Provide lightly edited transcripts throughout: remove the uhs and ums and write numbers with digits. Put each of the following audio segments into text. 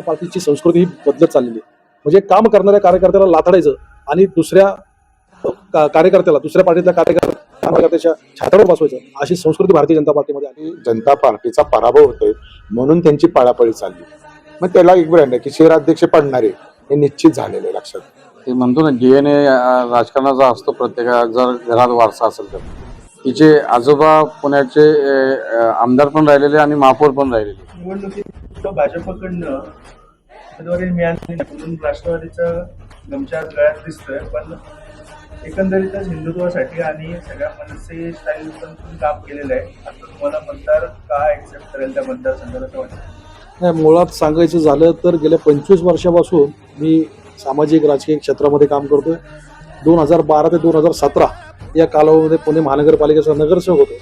पार्टीची संस्कृती ही बदलत चाललेली आहे. म्हणजे काम करणाऱ्या कार्यकर्त्याला लाथाडायचं आणि दुसऱ्या कार्यकर्त्याला, दुसऱ्या पार्टीतल्या कार्यकर्त्याच्या छातावर बसवायचं, अशी संस्कृती भारतीय जनता पार्टीमध्ये आली. जनता पार्टीचा पराभव होतोय म्हणून त्यांची पळापळी चालली. मग त्याला एक ब्रँड आहे की शहराध्यक्ष पडणारे हे निश्चित झालेले लक्षात. ते म्हणतो ना DNA राजकारणाचा असतो, प्रत्येका जर घरात वारसा असेल तर. तिचे आजोबा पुण्याचे आमदार पण राहिलेले आणि महापौर पण राहिलेले. निवडणुकीत भाजपकडनं उमेदवारी मिळाली म्हणून राष्ट्रवादीचा गमच्या गळ्यात दिसतोय, पण एकंदरीतच हिंदुत्वासाठी आणि सगळ्या मनसे स्टाईल पण तुम्ही काम केलेलं आहे. आता तुम्हाला मतदार का ऍक्सेप्ट करेल त्या मतदारसंघाला असं वाटतं? नाही, मुळात सांगायचं झालं तर गेल्या 25 वर्षापासून मी सामाजिक राजकीय क्षेत्रामध्ये काम करतोय. 2012 ते 2017 या कालावधीमध्ये पुणे महानगरपालिकेचा नगरसेवक होतो.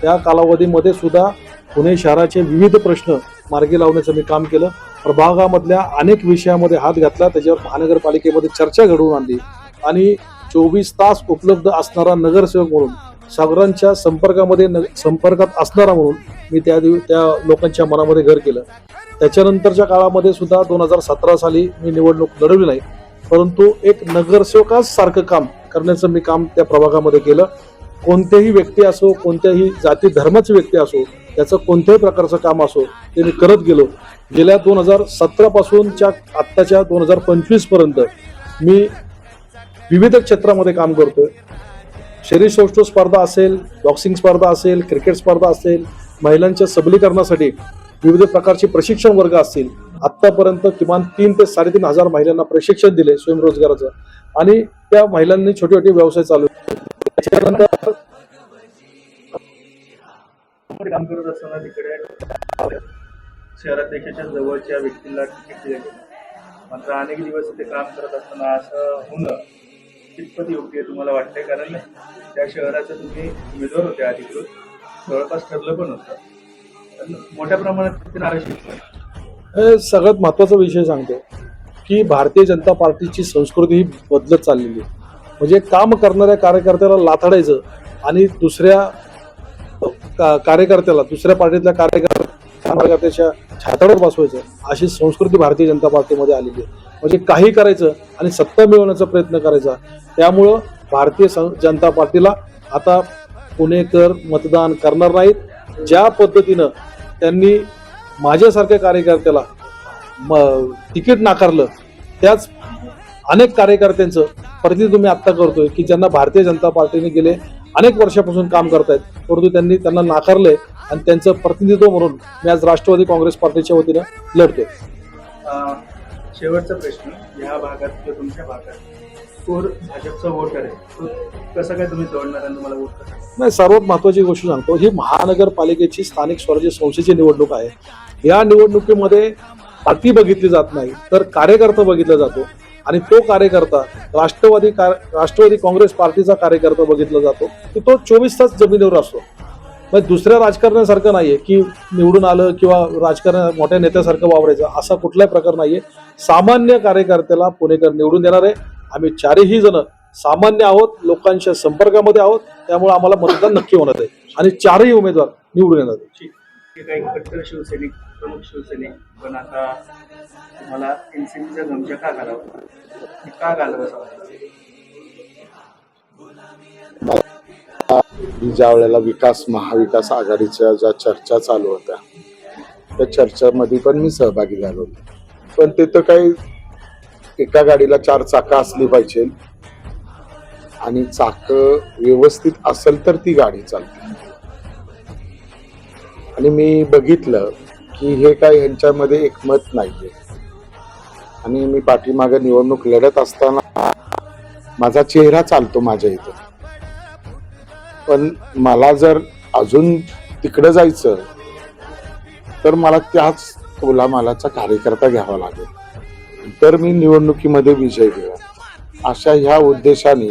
त्या कालावधीमध्ये सुद्धा पुणे शहराचे विविध प्रश्न मार्गी लावण्याचं मी काम केलं. प्रभागामधल्या अनेक विषयामध्ये हात घातला, त्याच्यावर महानगरपालिकेमध्ये चर्चा घडवून आणली आणि 24 तास उपलब्ध असणारा नगरसेवक म्हणून, सगळ्यांच्या संपर्कात असणारा म्हणून मी त्या लोकांच्या मनामध्ये घर केलं. त्याच्यानंतरच्या काळामध्ये सुद्धा 2017 साली मी निवडणूक लढवली नाही, परंतु एक नगरसेवकाच सारखं काम करण्याचं मी काम त्या प्रभागामध्ये केलं. कोणत्याही व्यक्ती असो, कोणत्याही जाती धर्माची व्यक्ती असो, त्याचं कोणत्याही प्रकारचं काम असो ते मी करत गेलो. गेल्या 2017 पासूनच्या आत्ताच्या 2025 पर्यंत मी विविध क्षेत्रामध्ये काम करतोय. शरीर सौष्ठव स्पर्धा असेल, बॉक्सिंग स्पर्धा असेल, क्रिकेट स्पर्धा असेल, महिलांच्या सबलीकरणासाठी विविध प्रकारचे प्रशिक्षण वर्ग असतील. आतापर्यंत किमान 3 ते 3.5 हजार महिलांना प्रशिक्षण दिले स्वयंरोजगाराचं, आणि त्या महिलांनी छोटे छोटे व्यवसाय चालू. त्याच्यानंतर काम करत असताना तिकडे शहराध्यक्षाच्या जवळच्या व्यक्तीला तिकीट दिले गेले, मात्र अनेक दिवस ते काम करत असताना असं होणं कितपत योग्य आहे तुम्हाला वाटतंय? कारण त्या शहराचे तुम्ही उमेदवार होते, अधिकृत जवळपास ठरलं पण होतं, पण मोठ्या प्रमाणात नाराजी. सगळ्यात महत्त्वाचा विषय सांगतो की भारतीय जनता पार्टीची संस्कृती ही बदलत चाललेली आहे. म्हणजे काम करणाऱ्या कार्यकर्त्याला लाथाडायचं आणि दुसऱ्या कार्यकर्त्याला, दुसऱ्या पार्टीतल्या कार्यकर्त्याच्या छातावर बसवायचं, अशी संस्कृती भारतीय जनता पार्टीमध्ये आलेली आहे. म्हणजे काही करायचं आणि सत्ता मिळवण्याचा प्रयत्न करायचा. त्यामुळं भारतीय जनता पार्टीला आता पुणेकर मतदान करणार नाहीत. ज्या पद्धतीनं त्यांनी माझ्यासारख्या कार्यकर्त्याला तिकीट नाकारलं, त्याच अनेक कार्यकर्त्यांचं प्रतिनिधित्व मी आत्ता करतोय की ज्यांना भारतीय जनता पार्टीने गेले अनेक वर्षापासून काम करतायत, परंतु त्यांनी त्यांना नाकारलंय आणि त्यांचं प्रतिनिधित्व म्हणून मी आज राष्ट्रवादी काँग्रेस पार्टीच्या वतीनं लढतोय. शेवटचा प्रश्न, ह्या भागात किंवा तुमच्या भागात कोर भाजपचा वोटर आहे, तो कसं काय तुम्ही जोडणार आणि तुम्हाला वोट कसं? नाही, सर्वात महत्वाची गोष्ट सांगतो, ही महानगरपालिकेची स्थानिक स्वराज्य संस्थेची निवडणूक आहे. या निवडणुकीमध्ये पार्टी बघितली जात नाही, तर कार्यकर्ता बघितला जातो, आणि तो कार्यकर्ता राष्ट्रवादी काँग्रेस पार्टीचा कार्यकर्ता बघितला जातो की तो 24 तास जमिनीवर असतो. म्हणजे दुसऱ्या राजकारणासारखं नाहीये की निवडून आलं किंवा राजकारण मोठ्या नेत्यासारखं वावरायचं, असा कुठलाही प्रकार नाहीये. सामान्य कार्यकर्त्याला पुणेकर निवडून देणार आहे. आम्ही चारही जण सामान्य आहोत, लोकांच्या संपर्कामध्ये आहोत, त्यामुळे आम्हाला मतदान नक्की होणार आहे आणि चारही उमेदवार निवडून येणार आहे. काही कट्टर शिवसैनिक, प्रमुख शिवसैनिक, पण आता तुम्हाला एनसीपीचा गमच्या का घालावा, का घालावं असं वाटतं? ज्या वेळेला महाविकास आघाडीच्या ज्या चर्चा चालू होत्या, त्या चर्चामध्ये पण मी सहभागी झालो, पण तिथं काही एका गाडीला 4 चाकं असली पाहिजे आणि चाकं व्यवस्थित असेल तर ती गाडी चालते. आणि मी बघितलं की हे काय ह्यांच्यामध्ये एकमत नाहीये. आणि मी पाठीमागे निवडणूक लढत असताना माझा चेहरा चालतो माझ्या इथं, पण मला जर अजून तिकडं जायचं तर मला त्याच तोलामालाचा कार्यकर्ता घ्यावा लागेल, तर मी निवडणुकीमध्ये विजय घेऊ. अशा ह्या उद्देशाने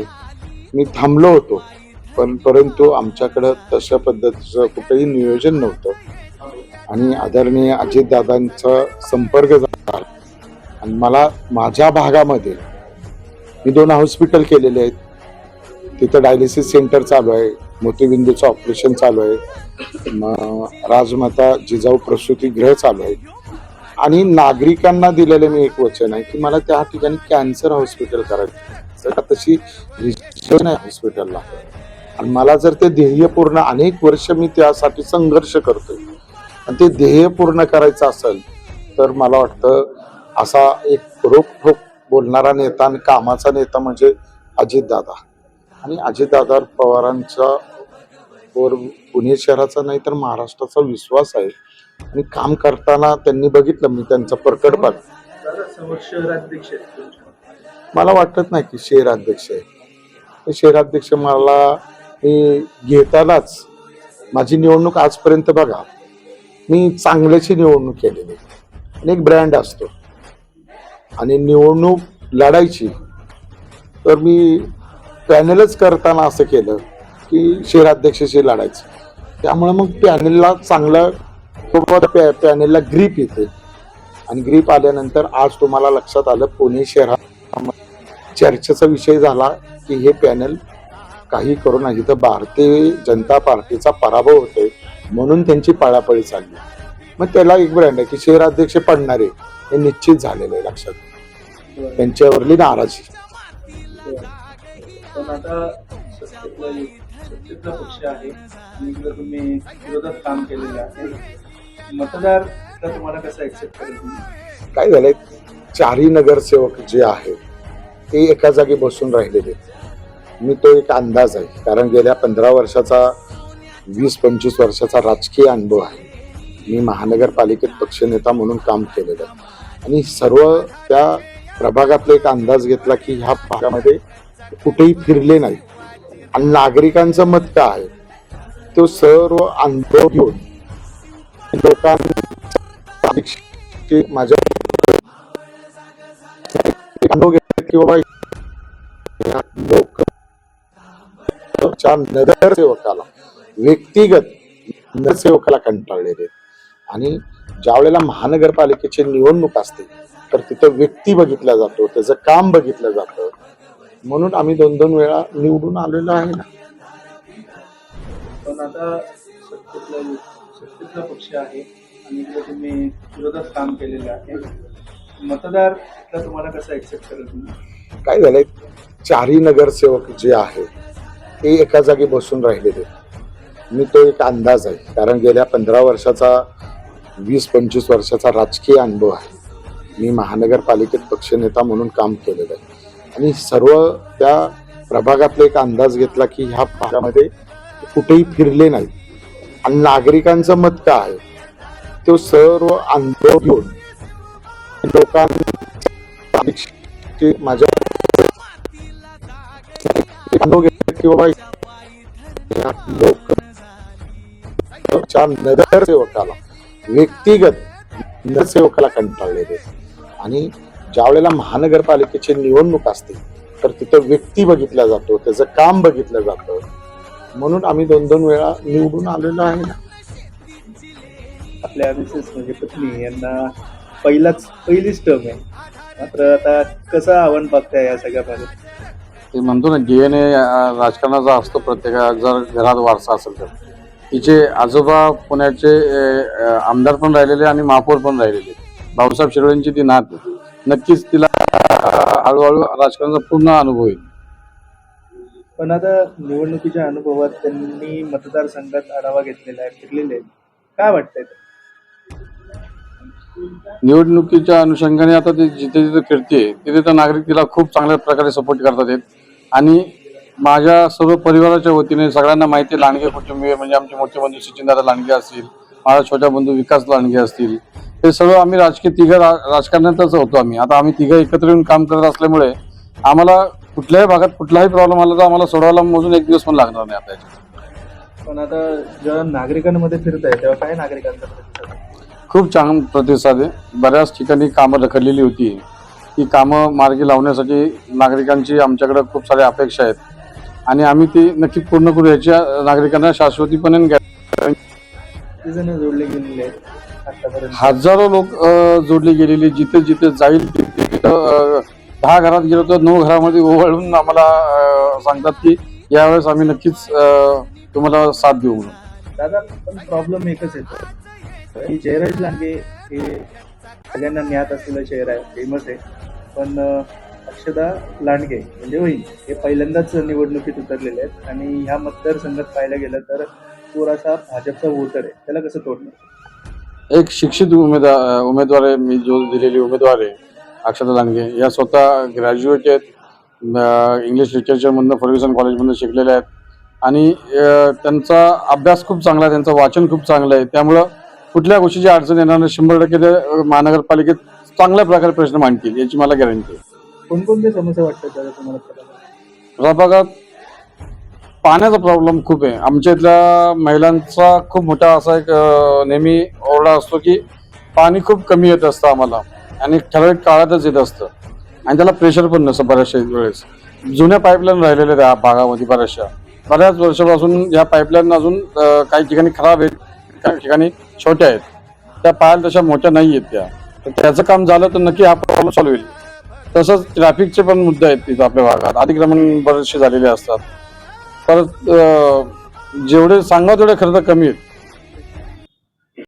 मी थांबलो होतो, परंतु आमच्याकडं तशा पद्धतीचं कुठेही नियोजन नव्हतं. आणि आदरणीय अजितदादांचा संपर्क झाला आणि मला माझ्या भागामध्ये मी 2 हॉस्पिटल केलेले आहेत. तिथं डायलिसिस सेंटर चालू आहे, मोतीबिंदूचं ऑपरेशन चालू आहे, राजमाता जिजाऊ प्रसूती गृह चालू आहे. आणि नागरिकांना दिलेलं मी एक वचन आहे की मला त्या ठिकाणी कॅन्सर हॉस्पिटल करायचं आहे. तशी रिजन आहे हॉस्पिटलला आणि मला जर ते ध्येय पूर्ण अनेक वर्ष मी त्यासाठी संघर्ष करतोय आणि ते ध्येय पूर्ण करायचं असेल तर मला वाटतं असा एक रोखठोक बोलणारा नेता आणि कामाचा नेता म्हणजे अजितदादा. आणि अजितदादा पवारांचा वर पुणे शहराचा नाही तर महाराष्ट्राचा विश्वास आहे आणि काम करताना त्यांनी बघितलं मी त्यांचा प्रकटपण. दादा समोर शहराध्यक्ष आहेत तुमच्या. मला वाटत नाही की शहराध्यक्ष आहे. ते शहराध्यक्ष मला मी घेतानाच माझी निवडणूक आजपर्यंत बघा मी चांगल्याची निवडणूक केलेली आणि एक ब्रँड असतो आणि निवडणूक लढायची तर मी पॅनलच करताना असं केलं की शहराध्यक्षाशी लढायचं. त्यामुळे मग पॅनलला चांगलं पॅनलला ग्रीप येते आणि ग्रीप आल्यानंतर आज तुम्हाला लक्षात आलं पुणे शहरात चर्चेचा विषय झाला की हे पॅनल काही करू नये. इथं भारतीय जनता पार्टीचा पराभव होतोय म्हणून त्यांची पळापळी चालली. मग त्याला एक ब्रँड आहे की शहराध्यक्ष पडणारे हे निश्चित झालेलं आहे लक्षात. त्यांच्यावरली नाराजी. पण आता सत्तेतला पक्ष आहे आणि इकडे तुम्ही विरोधात काम केलेलं आहे. मतदार तर तुम्हाला कसं ऍक्सेप्ट करेल तुम्ही? काय झालंय चारही नगरसेवक जे आहेत ते एका जागी बसून राहिलेले. मी तो एक अंदाज आहे कारण गेल्या 15 वर्षाचा 20-25 वर्षाचा राजकीय अनुभव आहे. मी महानगरपालिकेत पक्षनेता म्हणून काम केलेलं आहे आणि सर्व त्या प्रभागातला एक अंदाज घेतला की ह्या भागामध्ये कुठेही फिरले नाही आणि नागरिकांचं मत काय आहे तो सर्व अनुभव घेऊन लोकांना माझ्या अनुभव घेतला की बाबा लोकच्या नगरसेवकाला व्यक्तिगत नगरसेवकाला कंटाळलेले आणि ज्या वेळेला महानगरपालिकेची निवडणूक असते तर तिथं व्यक्ती बघितला जातो त्याचं काम बघितलं जातं म्हणून आम्ही 2-2 वेळा निवडून आलेलो आहे ना. पण आता सत्तेतला पक्ष आहे आणि इकडे तुम्ही विरोधात काम केलेलं आहे. मतदार तर तुम्हाला कसं ऍक्सेप्ट करेल तुम्ही? काय झालंय चारही नगरसेवक जे आहेत ते एका जागी बसून राहिलेले. मी तो एक अंदाज आहे कारण गेल्या 15 वर्षाचा 20-25 वर्षाचा राजकीय अनुभव आहे. मी महानगरपालिकेत पक्षनेता म्हणून काम केलेलं आहे आणि सर्व त्या प्रभागातला एक अंदाज घेतला की ह्या भागामध्ये कुठेही फिरले नाही आणि नागरिकांचं मत काय आहे तो सर्व अनुभव घेऊन लोकांना माझ्या अनुभव घेतला की बाबा लोकच्या नगरसेवकाला व्यक्तिगत नगरसेवकाला कंटाळलेले आणि ज्या वेळेला महानगरपालिकेची निवडणूक असते तर तिथं व्यक्ती बघितला जातो त्याचं काम बघितलं जातं म्हणून आम्ही 2-2 वेळा निवडून आलेलो आहे ना. आपल्या मिसेस म्हणजे पत्नी यांना पहिलीच टर्म आहे मात्र आता कसं आव्हान बघताय या सगळ्यामध्ये? ते म्हणतो ना DNA राजकारणाचा असतो प्रत्येका जर घरात वारसा असेल तर. तिचे आजोबा पुण्याचे आमदार पण राहिलेले आणि महापौर पण राहिलेले. भाऊसाहेब शिरोळेंची ती नात आहे. नक्कीच तिला हळूहळू राजकारणाचा पूर्ण अनुभव येईल. पण आता निवडणुकीच्या अनुभवात त्यांनी मतदारसंघात आढावा घेतलेला आहे, फिरलेले आहेत. काय वाटतंय? निवडणुकीच्या अनुषंगाने आता ते जिथे जिथे फिरते तिथे तर नागरिक तिला खूप चांगल्या प्रकारे सपोर्ट करतात आहेत आणि माझ्या सर्व परिवाराच्या वतीने सगळ्यांना माहिती आहे लांडगे कुटुंबीय म्हणजे आमचे मोठे बंधू सचिनदादा लांडगे असतील, माझा छोटा बंधू विकास लांडगे असतील, हे सर्व आम्ही राजकीय तिघं राजकारणातच होतो. आम्ही तिघं एकत्र येऊन काम करत असल्यामुळे आम्हाला कुठल्याही भागात कुठलाही प्रॉब्लेम आला तर आम्हाला सोडवायला मोजून एक दिवस पण लागणार नाही आता. पण आता जेव्हा नागरिकांमध्ये फिरताय तेव्हा काय नागरिकांचा प्रतिसाद आहे? खूप छान प्रतिसाद आहे. बऱ्याच ठिकाणी कामं रखडलेली होती. ती कामं मार्गी लावण्यासाठी नागरिकांची आमच्याकडे खूप साऱ्या अपेक्षा आहेत आणि आम्ही ती नक्की पूर्ण करू याच्या नागरिकांना शाश्वतीपणे जोडले गेलेले आहेत आतापर्यंत. हजारो लोक जोडले गेलेले. जिथे जिथे जाईल तिथे 10 घरात गेलो तर 9 घरामध्ये ओवाळून आम्हाला सांगतात की यावेळेस आम्ही नक्कीच तुम्हाला साथ देऊ म्हणून. दादा पण प्रॉब्लेम एकच येतो की जयराज लांडगे हे सगळ्यांना ज्ञात असलेलं शहर आहे, फेमस आहे. पण अक्षदा लांडगे म्हणजे वहिनी हे पहिल्यांदाच निवडणुकीत उतरलेले आहेत आणि ह्या मतदारसंघात पाहायला गेलं तर थोडासा भाजपचा वोटर आहे, त्याला कसं तोडणार? एक शिक्षित उमेदवार आहे, मी जो दिलेली उमेदवार आहे अक्षता लांडगे, या स्वतः ग्रॅज्युएट आहेत, इंग्लिश लिटरेचरमधनं फर्ग्युसन कॉलेजमधनं शिकलेले आहेत आणि त्यांचा अभ्यास खूप चांगला आहे, त्यांचं वाचन खूप चांगलं आहे. त्यामुळं कुठल्या गोष्टीची अडचण येणार नाही, 100% ते महानगरपालिकेत चांगल्या प्रकारे प्रश्न मांडतील याची मला गॅरंटी आहे. कोणकोणत्या समस्या वाटतात दादा तुम्हाला प्रभागात? प्रभागात पाण्याचा प्रॉब्लेम खूप आहे. आमच्या इथल्या महिलांचा खूप मोठा असा एक नेहमी ओरडा असतो की पाणी खूप कमी येत असतं आम्हाला आणि ठराविक काळातच येत असतं आणि त्याला प्रेशर पण नसतं बऱ्याचशा वेळेस. जुन्या पाईपलाईन राहिलेल्या त्या भागामध्ये बऱ्याच वर्षापासून या पाईपलाईन अजून काही ठिकाणी खराब आहेत, काही ठिकाणी छोट्या आहेत. त्या पायाला तशा मोठ्या नाही आहेत त्या. तर त्याचं काम झालं तर नक्की हा प्रॉब्लेम सॉल्व्ह होईल. तसंच ट्रॅफिकचे पण मुद्दे आहेत तिथं आपल्या भागात, अतिक्रमण बरेचसे झालेले असतात. परत जेवढे सांगावं तेवढे खरं तर कमी आहेत.